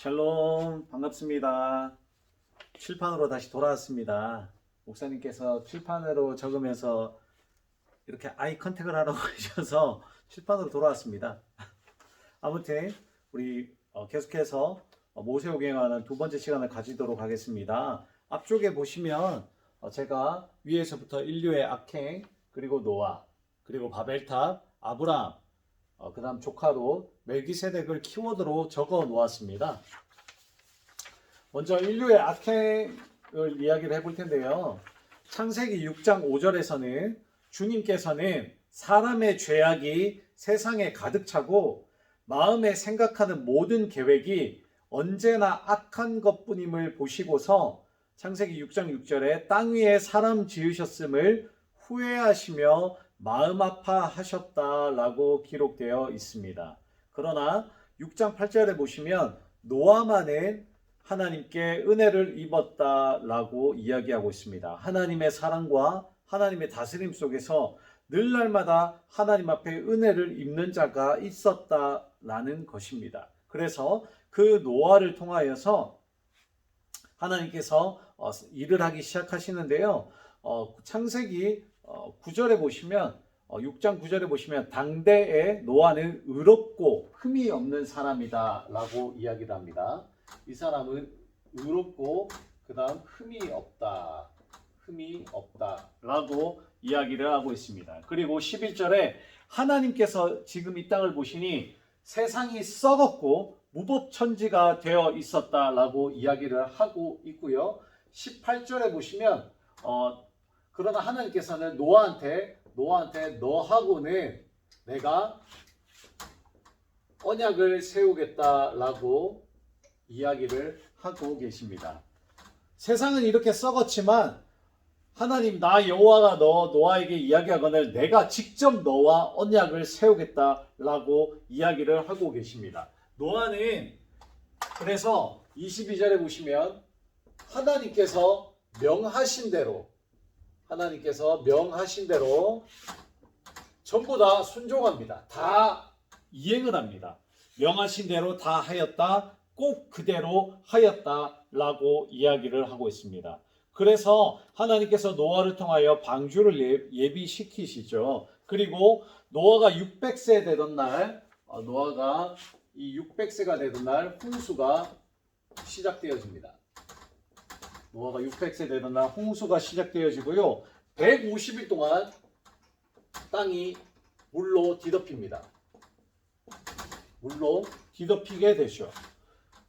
샬롬, 반갑습니다. 칠판으로 다시 돌아왔습니다. 목사님께서 칠판으로 적으면서 이렇게 아이 컨택을 하라고 하셔서 칠판으로 돌아왔습니다. 아무튼 우리 계속해서 모세오경에 관한 두 번째 시간을 가지도록 하겠습니다. 앞쪽에 보시면 제가 위에서부터 인류의 악행, 그리고 노아, 그리고 바벨탑, 아브라함, 그 다음 조카로 멜기세덱을 키워드로 적어 놓았습니다. 먼저 인류의 악행을 이야기를 해볼 텐데요. 창세기 6장 5절에서는 주님께서는 사람의 죄악이 세상에 가득 차고 마음에 생각하는 모든 계획이 언제나 악한 것뿐임을 보시고서 창세기 6장 6절에 땅 위에 사람 지으셨음을 후회하시며 마음 아파하셨다라고 기록되어 있습니다. 그러나 6장 8절에 보시면 노아만은 하나님께 은혜를 입었다라고 이야기하고 있습니다. 하나님의 사랑과 하나님의 다스림 속에서 늘 날마다 하나님 앞에 은혜를 입는 자가 있었다라는 것입니다. 그래서 그 노아를 통하여서 하나님께서 일을 하기 시작하시는데요. 창세기 9절에 보시면 6장 9절에 보시면 당대의 노아는 의롭고 흠이 없는 사람이다 라고 이야기를 합니다. 이 사람은 의롭고 그 다음 흠이 없다 라고 이야기를 하고 있습니다. 그리고 11절에 하나님께서 지금 이 땅을 보시니 세상이 썩었고 무법천지가 되어 있었다 라고 이야기를 하고 있고요. 18절에 보시면 그러나 하나님께서는 노아한테 너하고는 내가 언약을 세우겠다라고 이야기를 하고 계십니다. 세상은 이렇게 썩었지만 하나님 나 여호와가 노아에게 이야기하거늘 내가 직접 너와 언약을 세우겠다라고 이야기를 하고 계십니다. 노아는 그래서 22절에 보시면 하나님께서 명하신 대로 전부 다 순종합니다. 다 이행을 합니다. 명하신 대로 다 하였다, 꼭 그대로 하였다라고 이야기를 하고 있습니다. 그래서 하나님께서 노아를 통하여 방주를 예비시키시죠. 그리고 노아가 600세 되던 날, 노아가 이 600세가 되던 날 홍수가 시작되어집니다. 노아가 600세 되던 날 홍수가 시작되어지고요. 150일 동안 땅이 물로 뒤덮입니다. 물로 뒤덮이게 되죠.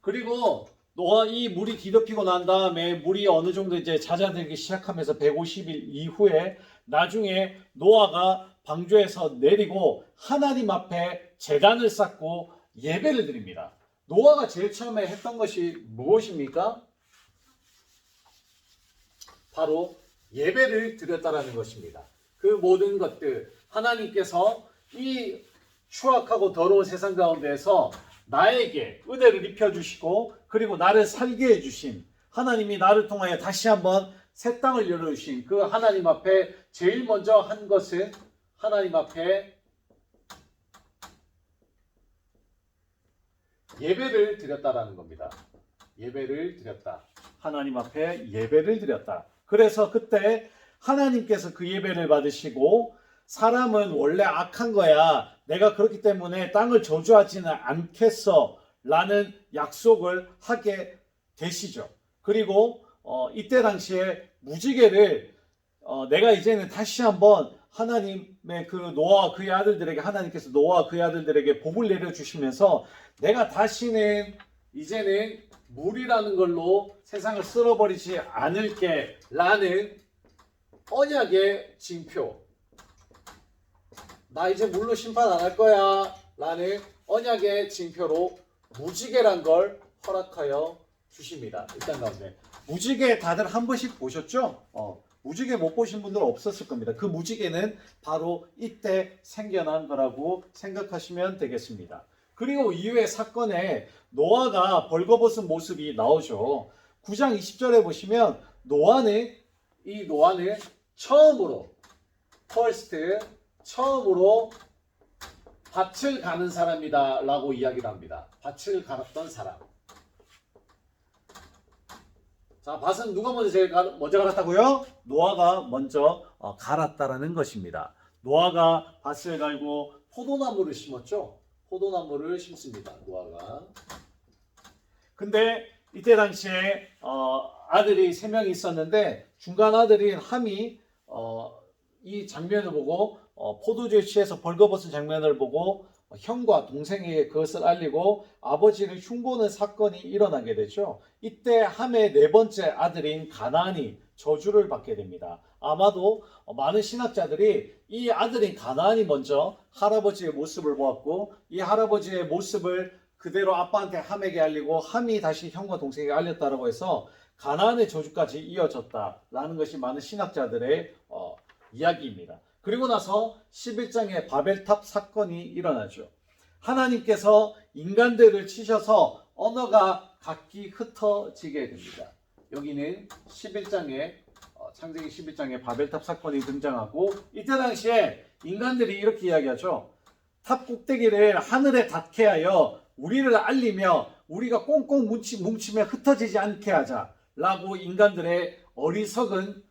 그리고 노아 이 물이 뒤덮이고 난 다음에 물이 어느 정도 이제 잦아들기 시작하면서 150일 이후에 나중에 노아가 방주에서 내리고 하나님 앞에 제단을 쌓고 예배를 드립니다. 노아가 제일 처음에 했던 것이 무엇입니까? 바로 예배를 드렸다라는 것입니다. 그 모든 것들 하나님께서 이 추악하고 더러운 세상 가운데에서 나에게 은혜를 입혀주시고 그리고 나를 살게 해주신 하나님이 나를 통하여 다시 한번 새 땅을 열어주신 그 하나님 앞에 제일 먼저 한 것은 하나님 앞에 예배를 드렸다라는 겁니다. 예배를 드렸다. 하나님 앞에 예배를 드렸다. 그래서 그때 하나님께서 그 예배를 받으시고 사람은 원래 악한 거야. 내가 그렇기 때문에 땅을 저주하지는 않겠어. 라는 약속을 하게 되시죠. 그리고 이때 당시에 무지개를 내가 이제는 다시 한번 하나님의 그 노아와 그의 아들들에게 하나님께서 노아와 그의 아들들에게 복을 내려주시면서 내가 다시는 이제는 물이라는 걸로 세상을 쓸어버리지 않을게 라는 언약의 징표 나 이제 물로 심판 안 할 거야 라는 언약의 징표로 무지개란 걸 허락하여 주십니다. 일단 가운데 무지개 다들 한 번씩 보셨죠? 무지개 못 보신 분들 없었을 겁니다. 그 무지개는 바로 이때 생겨난 거라고 생각하시면 되겠습니다. 그리고 이후의 사건에 노아가 벌거벗은 모습이 나오죠. 9장 20절에 보시면 노아는 처음으로 처음으로 밭을 가는 사람이다 라고 이야기를 합니다. 밭을 갈았던 사람. 자, 밭은 누가 먼저 갈았다고요? 노아가 먼저 갈았다라는 것입니다. 노아가 밭을 갈고 포도나무를 심었죠. 포도나무를 심습니다. 노아가. 근데 이때 당시에 아들이 3명이 있었는데 중간 아들인 함이 이 장면을 보고 포도주에 취해서 벌거벗은 장면을 보고 형과 동생에게 그것을 알리고 아버지를 흉보는 사건이 일어나게 되죠. 이때 함의 4번째 아들인 가나안이 저주를 받게 됩니다. 아마도 많은 신학자들이 이 아들인 가나안이 먼저 할아버지의 모습을 보았고 이 할아버지의 모습을 그대로 아빠한테 함에게 알리고 함이 다시 형과 동생에게 알렸다라고 해서 가나안의 저주까지 이어졌다라는 것이 많은 신학자들의 이야기입니다. 그리고 나서 11장에 바벨탑 사건이 일어나죠. 하나님께서 인간들을 치셔서 언어가 각기 흩어지게 됩니다. 여기는 11장에 창세기 11장에 바벨탑 사건이 등장하고 이때 당시에 인간들이 이렇게 이야기하죠. 탑 꼭대기를 하늘에 닿게 하여 우리를 알리며 우리가 꽁꽁 뭉치며 흩어지지 않게 하자라고 인간들의 어리석은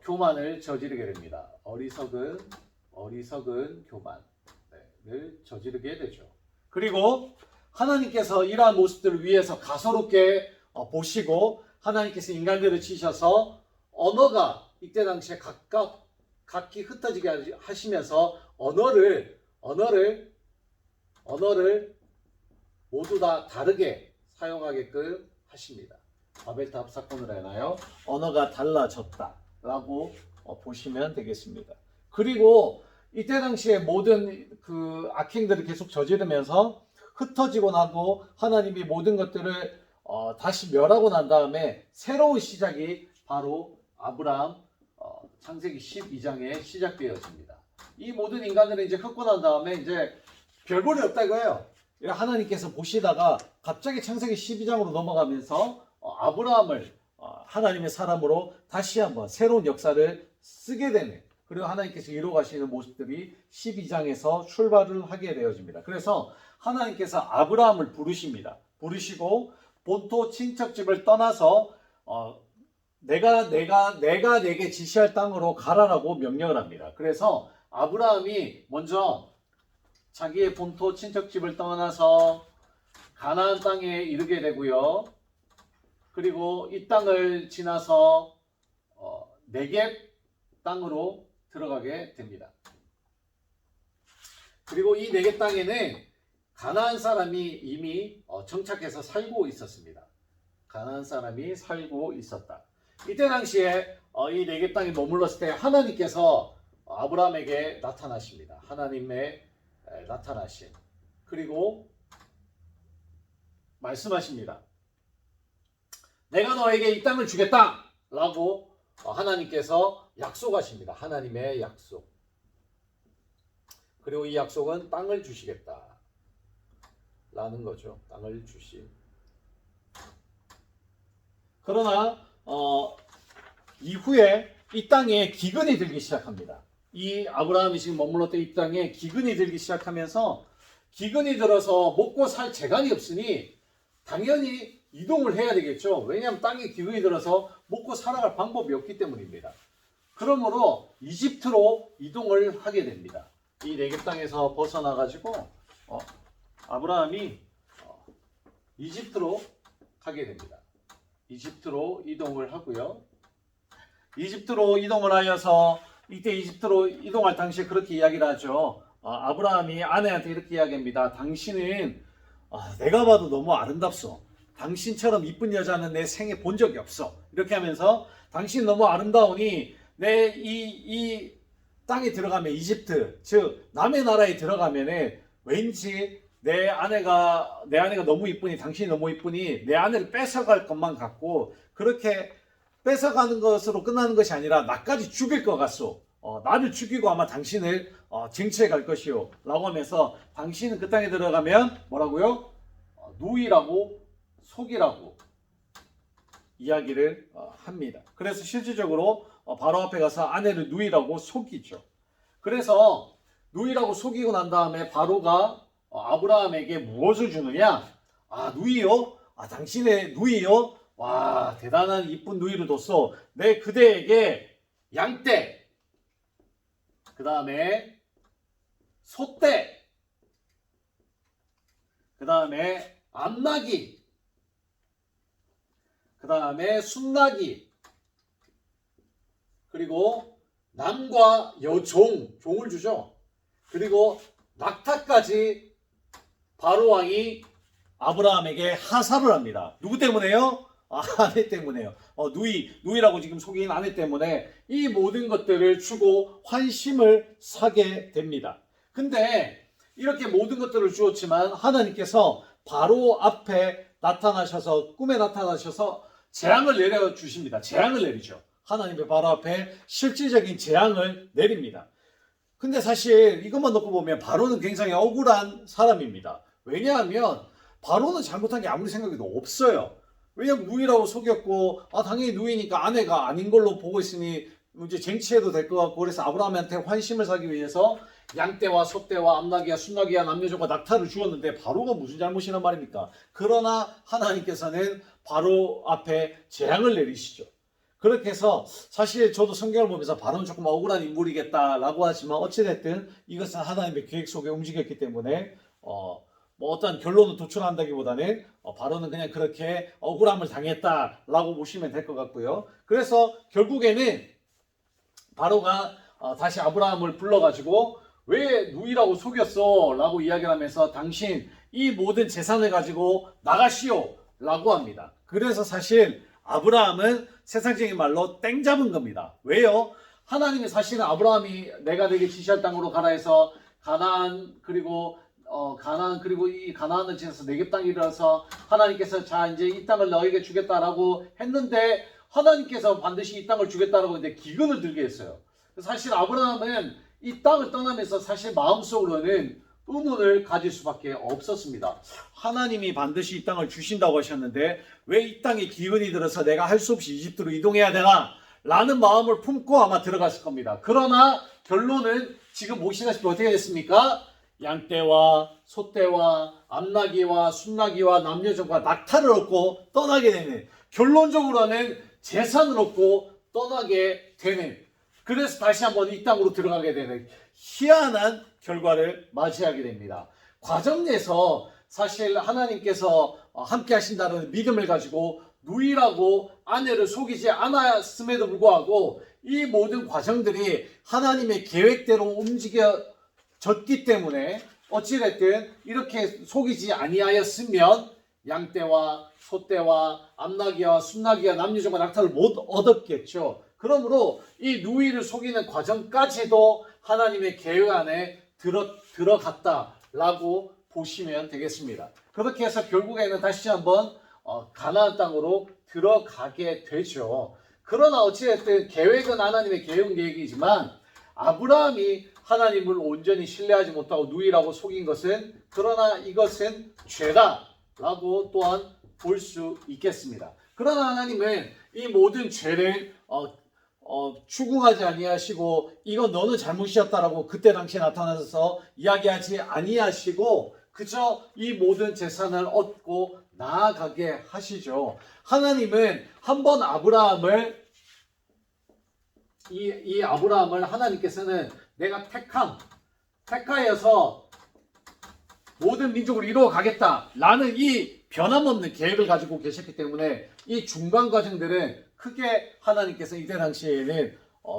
교만을 저지르게 됩니다. 어리석은 교만을 저지르게 되죠. 그리고 하나님께서 이러한 모습들을 위해서 가소롭게 보시고 하나님께서 인간들을 치셔서 언어가 이때 당시에 각기 흩어지게 하시면서 언어를 모두 다 다르게 사용하게끔 하십니다. 바벨탑 사건으로 인하여 언어가 달라졌다라고 보시면 되겠습니다. 그리고 이때 당시에 모든 그 악행들을 계속 저지르면서 흩어지고 나고 하나님이 모든 것들을 다시 멸하고 난 다음에 새로운 시작이 바로 아브라함 창세기 12장에 시작되어집니다. 이 모든 인간들은 이제 흩고 난 다음에 이제 별볼이 없다 이거예요. 하나님께서 보시다가 갑자기 창세기 12장으로 넘어가면서 아브라함을 하나님의 사람으로 다시 한번 새로운 역사를 쓰게 되는 그리고 하나님께서 이루어 가시는 모습들이 12장에서 출발을 하게 되어집니다. 그래서 하나님께서 아브라함을 부르십니다. 부르시고 본토 친척집을 떠나서 내가 내게 지시할 땅으로 가라라고 명령을 합니다. 그래서 아브라함이 먼저 자기의 본토 친척집을 떠나서 가나안 땅에 이르게 되고요. 그리고 이 땅을 지나서 네겝 땅으로 들어가게 됩니다. 그리고 이 네겝 땅에는 가나안 사람이 이미 정착해서 살고 있었습니다. 가나안 사람이 살고 있었다. 이때 당시에 이 네겝 땅에 머물렀을 때 하나님께서 아브라함에게 나타나십니다. 하나님의 나타나심. 그리고 말씀하십니다. 내가 너에게 이 땅을 주겠다 라고 하나님께서 약속하십니다. 하나님의 약속. 그리고 이 약속은 땅을 주시겠다 라는 거죠. 땅을 주시. 그러나 이후에 이 땅에 기근이 들기 시작합니다. 이 아브라함이 지금 머물렀던 이 땅에 기근이 들기 시작하면서 기근이 들어서 먹고 살 재간이 없으니 당연히 이동을 해야 되겠죠. 왜냐하면 땅에 기근이 들어서 먹고 살아갈 방법이 없기 때문입니다. 그러므로 이집트로 이동을 하게 됩니다. 이 네겝 땅에서 벗어나가지고 아브라함이 이집트로 가게 됩니다. 이집트로 이동을 하고요. 이집트로 이동을 하여서 이때 이집트로 이동할 당시에 그렇게 이야기를 하죠. 아브라함이 아내한테 이렇게 이야기합니다. 당신은 내가 봐도 너무 아름답소. 당신처럼 이쁜 여자는 내 생에 본 적이 없어. 이렇게 하면서 당신 너무 아름다우니 내 이 땅에 들어가면 이집트, 즉 남의 나라에 들어가면은 왠지 내 아내가 너무 이쁘니 당신이 너무 이쁘니 내 아내를 뺏어갈 것만 같고 그렇게 뺏어가는 것으로 끝나는 것이 아니라 나까지 죽일 것 같소. 나를 죽이고 아마 당신을 쟁취해 갈 것이요 라고 하면서 당신은 그 땅에 들어가면 뭐라고요? 누이라고 속이라고 이야기를 합니다. 그래서 실질적으로 바로 앞에 가서 아내를 누이라고 속이죠. 그래서 누이라고 속이고 난 다음에 바로가 아브라함에게 무엇을 주느냐? 누이요? 당신의 누이요? 와, 대단한 이쁜 누이를 뒀어. 내 그대에게 양떼, 그 다음에 소떼, 그 다음에 암나기, 그 다음에 순나기, 그리고 남과 여종, 종을 주죠. 그리고 낙타까지 바로왕이 아브라함에게 하사를 합니다. 누구 때문에요? 아내 때문에요. 누이라고 지금 속인 아내 때문에 이 모든 것들을 주고 환심을 사게 됩니다. 근데 이렇게 모든 것들을 주었지만 하나님께서 바로 앞에 나타나셔서 꿈에 나타나셔서 재앙을 내려주십니다. 재앙을 내리죠. 하나님의 바로 앞에 실질적인 재앙을 내립니다. 근데 사실 이것만 놓고 보면 바로는 굉장히 억울한 사람입니다. 왜냐하면 바로는 잘못한 게 아무리 생각해도 없어요. 왜냐면 누이라고 속였고 당연히 누이니까 아내가 아닌 걸로 보고 있으니 이제 쟁취해도 될 것 같고, 그래서 아브라함한테 환심을 사기 위해서 양떼와 소떼와 암나기와 순나기와 남녀종과 낙타를 주었는데 바로가 무슨 잘못이란 말입니까? 그러나 하나님께서는 바로 앞에 재앙을 내리시죠. 그렇게 해서 사실 저도 성경을 보면서 바로는 조금 억울한 인물이겠다라고 하지만 어찌됐든 이것은 하나님의 계획 속에 움직였기 때문에 뭐 어떤 결론을 도출한다기보다는 바로는 그냥 그렇게 억울함을 당했다라고 보시면 될 것 같고요. 그래서 결국에는 바로가 다시 아브라함을 불러가지고 왜 누이라고 속였어? 라고 이야기를 하면서 당신 이 모든 재산을 가지고 나가시오 라고 합니다. 그래서 사실 아브라함은 세상적인 말로 땡 잡은 겁니다. 왜요? 하나님이 사실은 아브라함이 내가 내게 지시할 땅으로 가라 해서 가나안 그리고 이 가나안을 지나서 네겝 땅이라서 하나님께서 자 이제 이 땅을 너에게 주겠다라고 했는데 하나님께서 반드시 이 땅을 주겠다라고 했는데 기근을 들게 했어요. 사실 아브라함은 이 땅을 떠나면서 사실 마음속으로는 의문을 가질 수밖에 없었습니다. 하나님이 반드시 이 땅을 주신다고 하셨는데 왜 이 땅에 기근이 들어서 내가 할 수 없이 이집트로 이동해야 되나? 라는 마음을 품고 아마 들어갔을 겁니다. 그러나 결론은 지금 보시다시피 어떻게 됐습니까? 양떼와 소떼와 암나기와 순나기와 남녀종과 낙타를 얻고 떠나게 되는, 결론적으로는 재산을 얻고 떠나게 되는, 그래서 다시 한번 이 땅으로 들어가게 되는 희한한 결과를 맞이하게 됩니다. 과정 내에서 사실 하나님께서 함께 하신다는 믿음을 가지고 누이라고 아내를 속이지 않았음에도 불구하고 이 모든 과정들이 하나님의 계획대로 움직여졌기 때문에 어찌됐든 이렇게 속이지 아니하였으면 양떼와 소떼와 암나기와 순나기와 남녀종과 낙타를 못 얻었겠죠. 그러므로 이 누이를 속이는 과정까지도 하나님의 계획 안에 들어갔다라고 보시면 되겠습니다. 그렇게 해서 결국에는 다시 한번 가나안 땅으로 들어가게 되죠. 그러나 어찌됐든 계획은 하나님의 계획이지만 아브라함이 하나님을 온전히 신뢰하지 못하고 누이라고 속인 것은, 그러나 이것은 죄다라고 또한 볼 수 있겠습니다. 그러나 하나님은 이 모든 죄를 추궁하지 아니하시고 이건 너는 잘못이었다라고 그때 당시에 나타나서 이야기하지 아니하시고 그저 이 모든 재산을 얻고 나아가게 하시죠. 하나님은 한번 이 아브라함을 하나님께서는 내가 택하여서 모든 민족을 이루어 가겠다라는 이 변함없는 계획을 가지고 계셨기 때문에 이 중간 과정들은 크게 하나님께서 이때 당시에는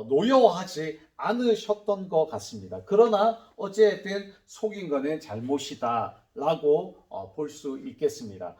노여워하지 않으셨던 것 같습니다. 그러나 어쨌든 속인 것은 잘못이다 라고 볼 수 있겠습니다.